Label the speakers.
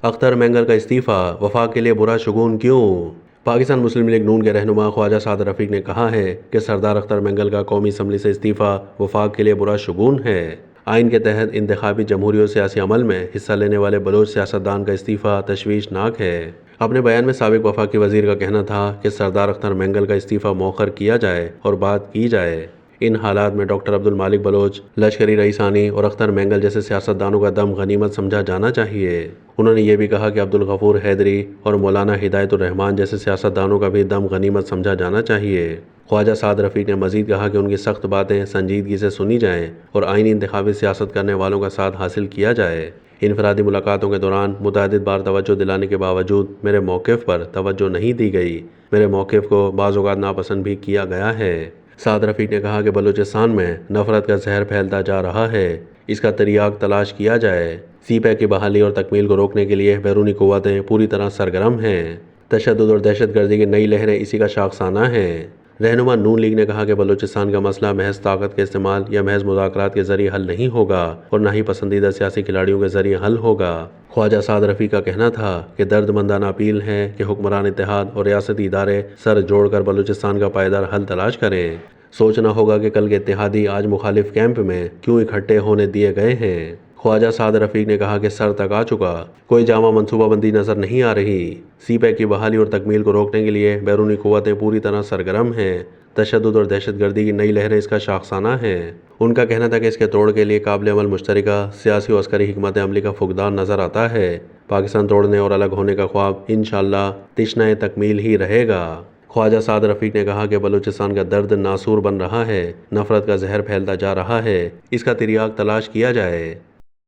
Speaker 1: اختر مینگل کا استعفیٰ، وفاق کے لیے برا شگون کیوں؟ پاکستان مسلم لیگ نون کے رہنما خواجہ سعد رفیق نے کہا ہے کہ سردار اختر مینگل کا قومی اسمبلی سے استعفیٰ وفاق کے لیے برا شگون ہے۔ آئین کے تحت انتخابی جمہوری اور سیاسی عمل میں حصہ لینے والے بلوچ سیاستدان کا استعفیٰ تشویشناک ہے۔ اپنے بیان میں سابق وفاقی وزیر کا کہنا تھا کہ سردار اختر مینگل کا استعفیٰ مؤخر کیا جائے اور بات کی جائے۔ ان حالات میں ڈاکٹر عبدالمالک بلوچ، لشکری رئیسانی اور اختر مینگل جیسے سیاستدانوں کا دم غنیمت سمجھا جانا چاہیے۔ انہوں نے یہ بھی کہا کہ عبدالغفور حیدری اور مولانا ہدایت الرحمان جیسے سیاستدانوں کا بھی دم غنیمت سمجھا جانا چاہیے۔ خواجہ سعد رفیق نے مزید کہا کہ ان کی سخت باتیں سنجیدگی سے سنی جائیں اور آئینی انتخابی سیاست کرنے والوں کا ساتھ حاصل کیا جائے۔ انفرادی ملاقاتوں کے دوران متعدد بار توجہ دلانے کے باوجود میرے موقف پر توجہ نہیں دی گئی۔ میرے موقف کو بعض اوقات ناپسند بھی کیا گیا ہے۔ سعد رفیق نے کہا کہ بلوچستان میں نفرت کا زہر پھیلتا جا رہا ہے، اس کا تریاق تلاش کیا جائے۔ سی پیک کی بحالی اور تکمیل کو روکنے کے لیے بیرونی قوتیں پوری طرح سرگرم ہیں۔ تشدد اور دہشت گردی کی نئی لہریں اسی کا شاخسانہ ہیں۔ رہنما نون لیگ نے کہا کہ بلوچستان کا مسئلہ محض طاقت کے استعمال یا محض مذاکرات کے ذریعے حل نہیں ہوگا اور نہ ہی پسندیدہ سیاسی کھلاڑیوں کے ذریعے حل ہوگا۔ خواجہ سعد رفیق کا کہنا تھا کہ درد مندانہ اپیل ہے کہ حکمران اتحاد اور ریاستی ادارے سر جوڑ کر بلوچستان کا پائیدار حل تلاش کریں۔ سوچنا ہوگا کہ کل کے اتحادی آج مخالف کیمپ میں کیوں اکٹھے ہونے دیے گئے ہیں۔ خواجہ سعد رفیق نے کہا کہ سر تک آ چکا، کوئی جامع منصوبہ بندی نظر نہیں آ رہی۔ سی پیک کی بحالی اور تکمیل کو روکنے کے لیے بیرونی قوتیں پوری طرح سرگرم ہیں۔ تشدد اور دہشت گردی کی نئی لہریں اس کا شاخسانہ ہیں۔ ان کا کہنا تھا کہ اس کے توڑ کے لیے قابل عمل مشترکہ سیاسی و عسکری حکمت عملی کا فقدان نظر آتا ہے۔ پاکستان توڑنے اور الگ ہونے کا خواب انشاءاللہ تشنہ تکمیل ہی رہے گا۔ خواجہ سعد رفیق نے کہا کہ بلوچستان کا درد ناسور بن رہا ہے، نفرت کا زہر پھیلتا جا رہا ہے، اس کا تریاق تلاش کیا جائے۔